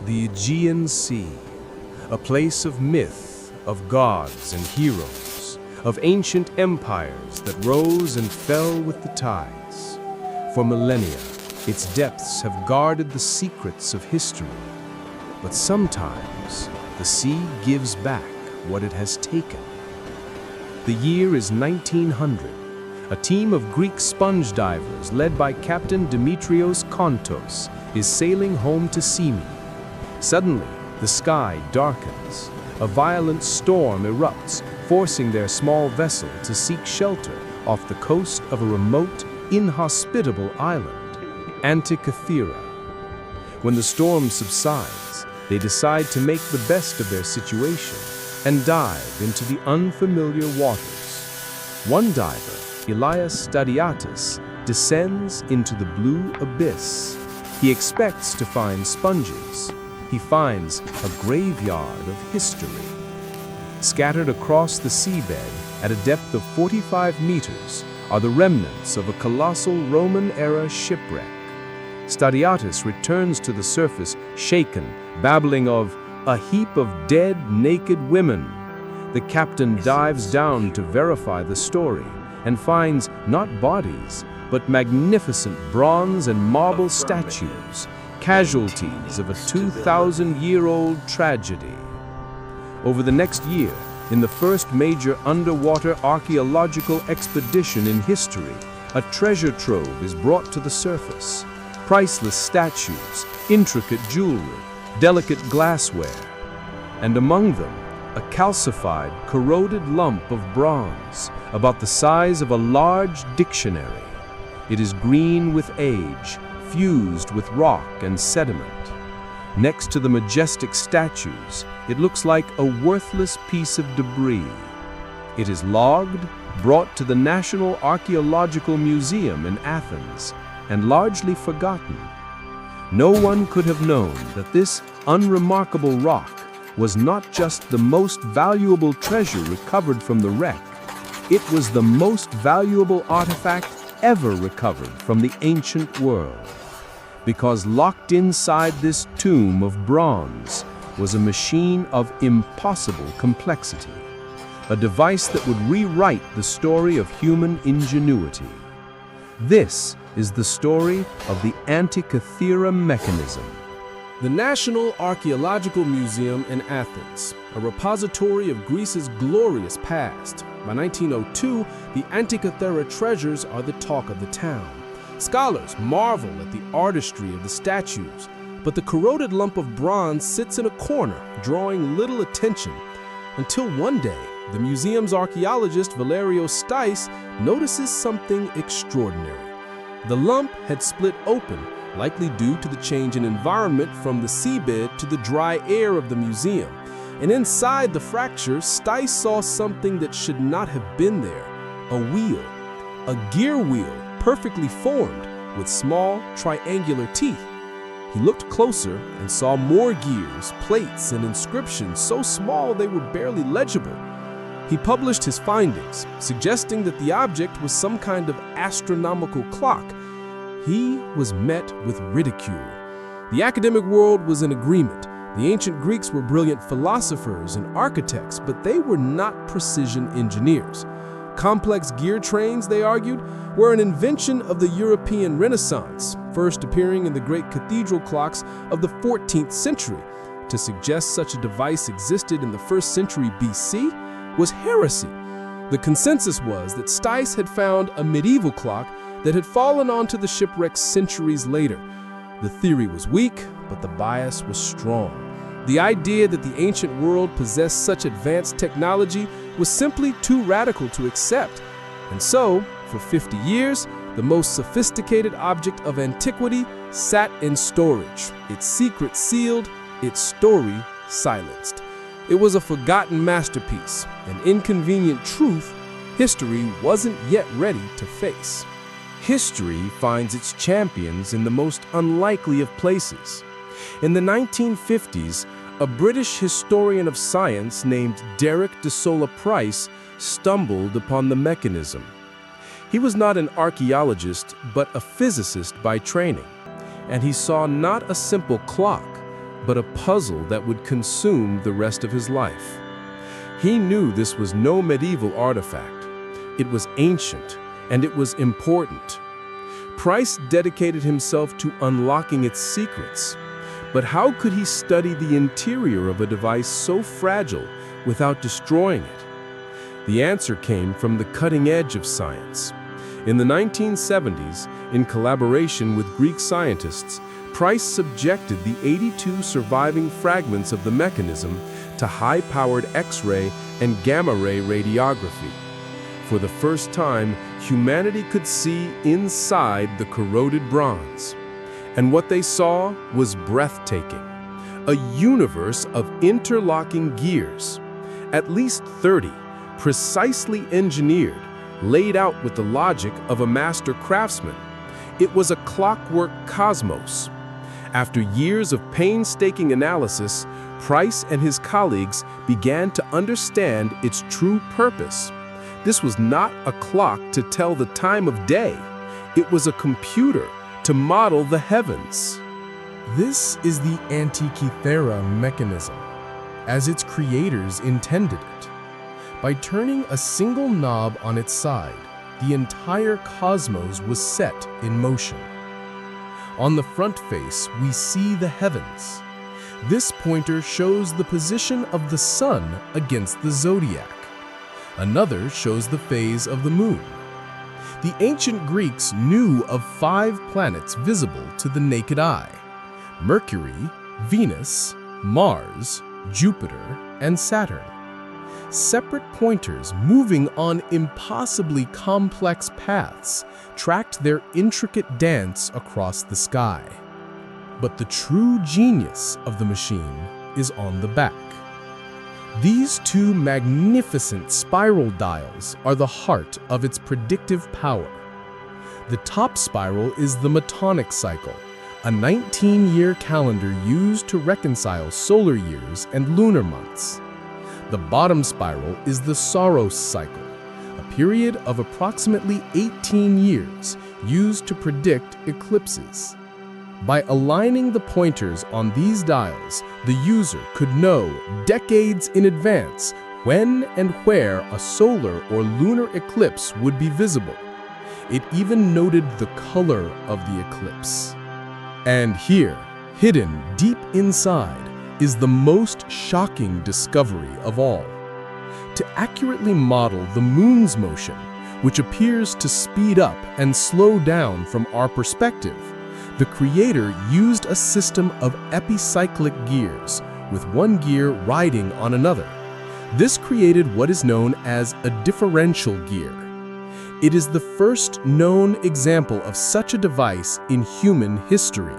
The Aegean Sea, a place of myth, of gods and heroes, of ancient empires that rose and fell with the tides. For millennia, its depths have guarded the secrets of history. But sometimes, the sea gives back what it has taken. The year is 1900. A team of Greek sponge divers led by Captain Dimitrios Kontos is sailing home to Symi. Suddenly, the sky darkens. A violent storm erupts, forcing their small vessel to seek shelter off the coast of a remote, inhospitable island, Antikythera. When the storm subsides, they decide to make the best of their situation and dive into the unfamiliar waters. One diver, Elias Stadiatis, descends into the blue abyss. He expects to find sponges. He finds a graveyard of history. Scattered across the seabed at a depth of 45 meters are the remnants of a colossal Roman-era shipwreck. Stadiatis returns to the surface, shaken, babbling of a heap of dead, naked women. The captain dives down to verify the story and finds not bodies, but magnificent bronze and marble statues, casualties of a 2,000-year-old tragedy. Over the next year, in the first major underwater archaeological expedition in history, a treasure trove is brought to the surface. Priceless statues, intricate jewelry, delicate glassware, and among them, a calcified, corroded lump of bronze, about the size of a large dictionary. It is green with age, fused with rock and sediment. Next to the majestic statues, it looks like a worthless piece of debris. It is logged, brought to the National Archaeological Museum in Athens, and largely forgotten. No one could have known that this unremarkable rock was not just the most valuable treasure recovered from the wreck, it was the most valuable artifact ever recovered from the ancient world. Because locked inside this tomb of bronze was a machine of impossible complexity, a device that would rewrite the story of human ingenuity. This is the story of the Antikythera Mechanism. The National Archaeological Museum in Athens, a repository of Greece's glorious past. By 1902, the Antikythera treasures are the talk of the town. Scholars marvel at the artistry of the statues, but the corroded lump of bronze sits in a corner, drawing little attention, until one day, the museum's archaeologist Valerio Stais notices something extraordinary. The lump had split open, likely due to the change in environment from the seabed to the dry air of the museum. And inside the fracture, Stais saw something that should not have been there, a wheel, a gear wheel, perfectly formed, with small, triangular teeth. He looked closer and saw more gears, plates, and inscriptions so small they were barely legible. He published his findings, suggesting that the object was some kind of astronomical clock. He was met with ridicule. The academic world was in agreement. The ancient Greeks were brilliant philosophers and architects, but they were not precision engineers. Complex gear trains, they argued, were an invention of the European Renaissance, first appearing in the great cathedral clocks of the 14th century. To suggest such a device existed in the 1st century BC was heresy. The consensus was that Stais had found a medieval clock that had fallen onto the shipwreck centuries later. The theory was weak, but the bias was strong. The idea that the ancient world possessed such advanced technology was simply too radical to accept. And so, for 50 years, the most sophisticated object of antiquity sat in storage, its secret sealed, its story silenced. It was a forgotten masterpiece, an inconvenient truth history wasn't yet ready to face. History finds its champions in the most unlikely of places. In the 1950s, a British historian of science named Derek de Solla Price stumbled upon the mechanism. He was not an archaeologist, but a physicist by training, and he saw not a simple clock, but a puzzle that would consume the rest of his life. He knew this was no medieval artifact. It was ancient, and it was important. Price dedicated himself to unlocking its secrets. But how could he study the interior of a device so fragile without destroying it? The answer came from the cutting edge of science. In the 1970s, in collaboration with Greek scientists, Price subjected the 82 surviving fragments of the mechanism to high-powered X-ray and gamma-ray radiography. For the first time, humanity could see inside the corroded bronze. And what they saw was breathtaking. A universe of interlocking gears, at least 30, precisely engineered, laid out with the logic of a master craftsman. It was a clockwork cosmos. After years of painstaking analysis, Price and his colleagues began to understand its true purpose. This was not a clock to tell the time of day. It was a computer to model the heavens. This is the Antikythera Mechanism, as its creators intended it. By turning a single knob on its side, the entire cosmos was set in motion. On the front face, we see the heavens. This pointer shows the position of the sun against the zodiac. Another shows the phase of the moon. The ancient Greeks knew of 5 planets visible to the naked eye: Mercury, Venus, Mars, Jupiter, and Saturn. Separate pointers moving on impossibly complex paths tracked their intricate dance across the sky. But the true genius of the machine is on the back. These 2 magnificent spiral dials are the heart of its predictive power. The top spiral is the Metonic cycle, a 19-year calendar used to reconcile solar years and lunar months. The bottom spiral is the Saros cycle, a period of approximately 18 years used to predict eclipses. By aligning the pointers on these dials, the user could know decades in advance when and where a solar or lunar eclipse would be visible. It even noted the color of the eclipse. And here, hidden deep inside, is the most shocking discovery of all. To accurately model the moon's motion, which appears to speed up and slow down from our perspective, the creator used a system of epicyclic gears, with one gear riding on another. This created what is known as a differential gear. It is the first known example of such a device in human history.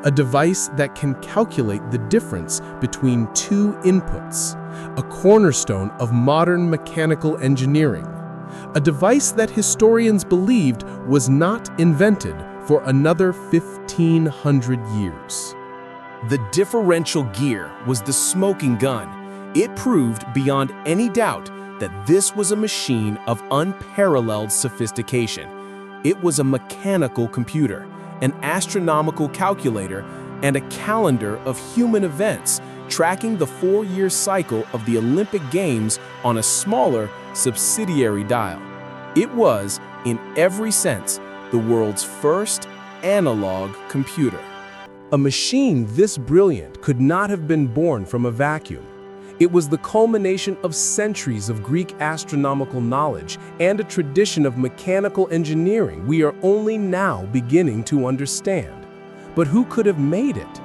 A device that can calculate the difference between 2 inputs, a cornerstone of modern mechanical engineering. A device that historians believed was not invented for another 1,500 years. The differential gear was the smoking gun. It proved beyond any doubt that this was a machine of unparalleled sophistication. It was a mechanical computer, an astronomical calculator, and a calendar of human events, tracking the 4-year cycle of the Olympic Games on a smaller, subsidiary dial. It was, in every sense, the world's first analog computer. A machine this brilliant could not have been born from a vacuum. It was the culmination of centuries of Greek astronomical knowledge and a tradition of mechanical engineering we are only now beginning to understand. But who could have made it?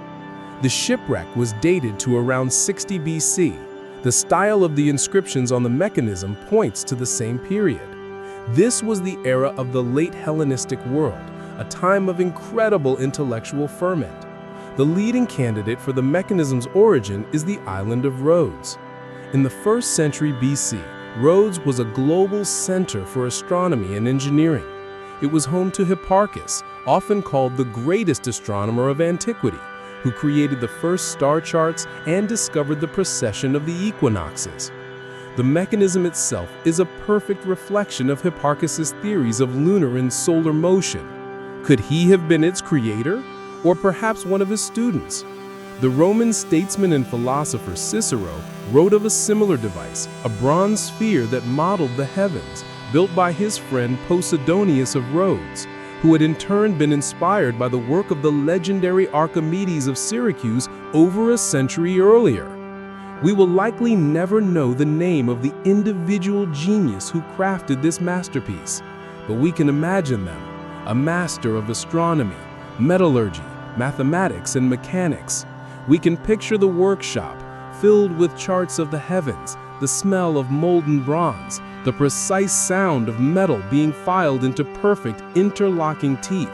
The shipwreck was dated to around 60 BC. The style of the inscriptions on the mechanism points to the same period. This was the era of the late Hellenistic world, a time of incredible intellectual ferment. The leading candidate for the mechanism's origin is the island of Rhodes. In the 1st century BC, Rhodes was a global center for astronomy and engineering. It was home to Hipparchus, often called the greatest astronomer of antiquity, who created the first star charts and discovered the precession of the equinoxes. The mechanism itself is a perfect reflection of Hipparchus's theories of lunar and solar motion. Could he have been its creator? Or perhaps one of his students? The Roman statesman and philosopher Cicero wrote of a similar device, a bronze sphere that modeled the heavens, built by his friend Posidonius of Rhodes, who had in turn been inspired by the work of the legendary Archimedes of Syracuse over a century earlier. We will likely never know the name of the individual genius who crafted this masterpiece, but we can imagine them, a master of astronomy, metallurgy, mathematics, and mechanics. We can picture the workshop, filled with charts of the heavens, the smell of molten bronze, the precise sound of metal being filed into perfect interlocking teeth.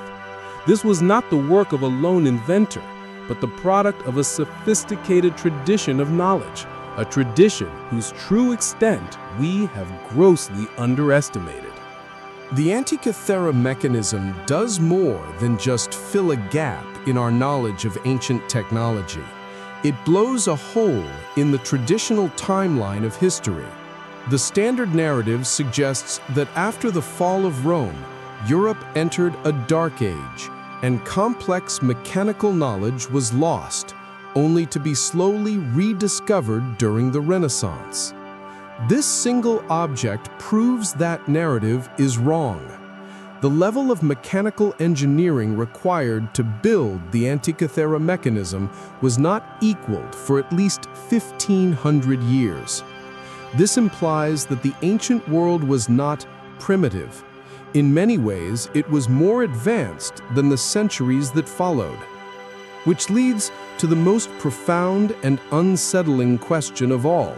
This was not the work of a lone inventor, but the product of a sophisticated tradition of knowledge, a tradition whose true extent we have grossly underestimated. The Antikythera Mechanism does more than just fill a gap in our knowledge of ancient technology. It blows a hole in the traditional timeline of history. The standard narrative suggests that after the fall of Rome, Europe entered a dark age, and complex mechanical knowledge was lost, only to be slowly rediscovered during the Renaissance. This single object proves that narrative is wrong. The level of mechanical engineering required to build the Antikythera Mechanism was not equaled for at least 1,500 years. This implies that the ancient world was not primitive. In many ways, it was more advanced than the centuries that followed. Which leads to the most profound and unsettling question of all.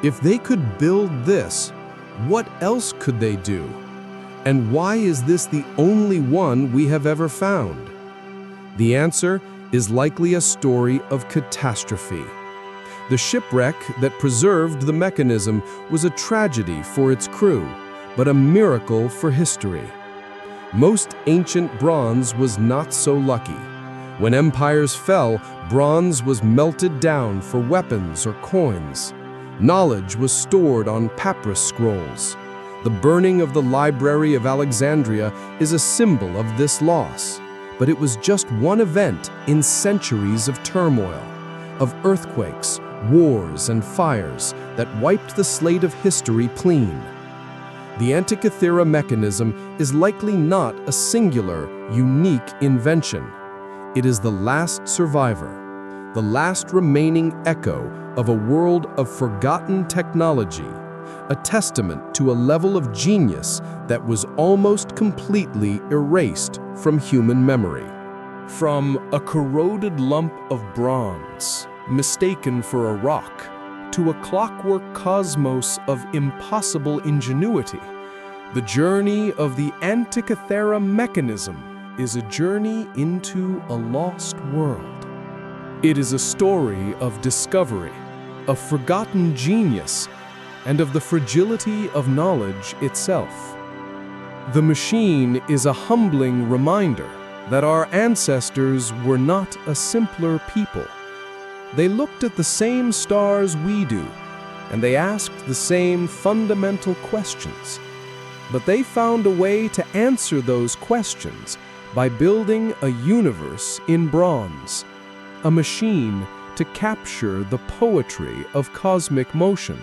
If they could build this, what else could they do? And why is this the only one we have ever found? The answer is likely a story of catastrophe. The shipwreck that preserved the mechanism was a tragedy for its crew, but a miracle for history. Most ancient bronze was not so lucky. When empires fell, bronze was melted down for weapons or coins. Knowledge was stored on papyrus scrolls. The burning of the Library of Alexandria is a symbol of this loss, but it was just one event in centuries of turmoil, of earthquakes, wars, and fires that wiped the slate of history clean. The Antikythera Mechanism is likely not a singular, unique invention. It is the last survivor, the last remaining echo of a world of forgotten technology, a testament to a level of genius that was almost completely erased from human memory. From a corroded lump of bronze, mistaken for a rock, to a clockwork cosmos of impossible ingenuity, the journey of the Antikythera Mechanism is a journey into a lost world. It is a story of discovery, of forgotten genius, and of the fragility of knowledge itself. The machine is a humbling reminder that our ancestors were not a simpler people. They looked at the same stars we do, and they asked the same fundamental questions. But they found a way to answer those questions by building a universe in bronze, a machine to capture the poetry of cosmic motion.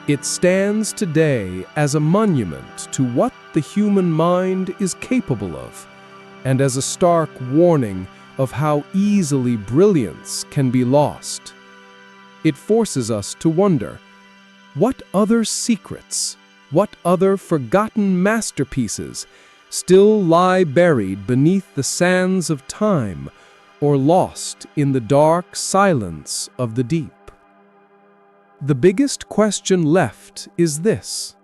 It stands today as a monument to what the human mind is capable of, and as a stark warning of how easily brilliance can be lost. It forces us to wonder, what other secrets, what other forgotten masterpieces still lie buried beneath the sands of time or lost in the dark silence of the deep? The biggest question left is this: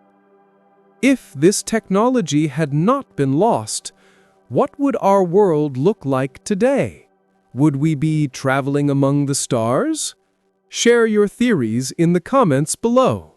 if this technology had not been lost, what would our world look like today? Would we be traveling among the stars? Share your theories in the comments below.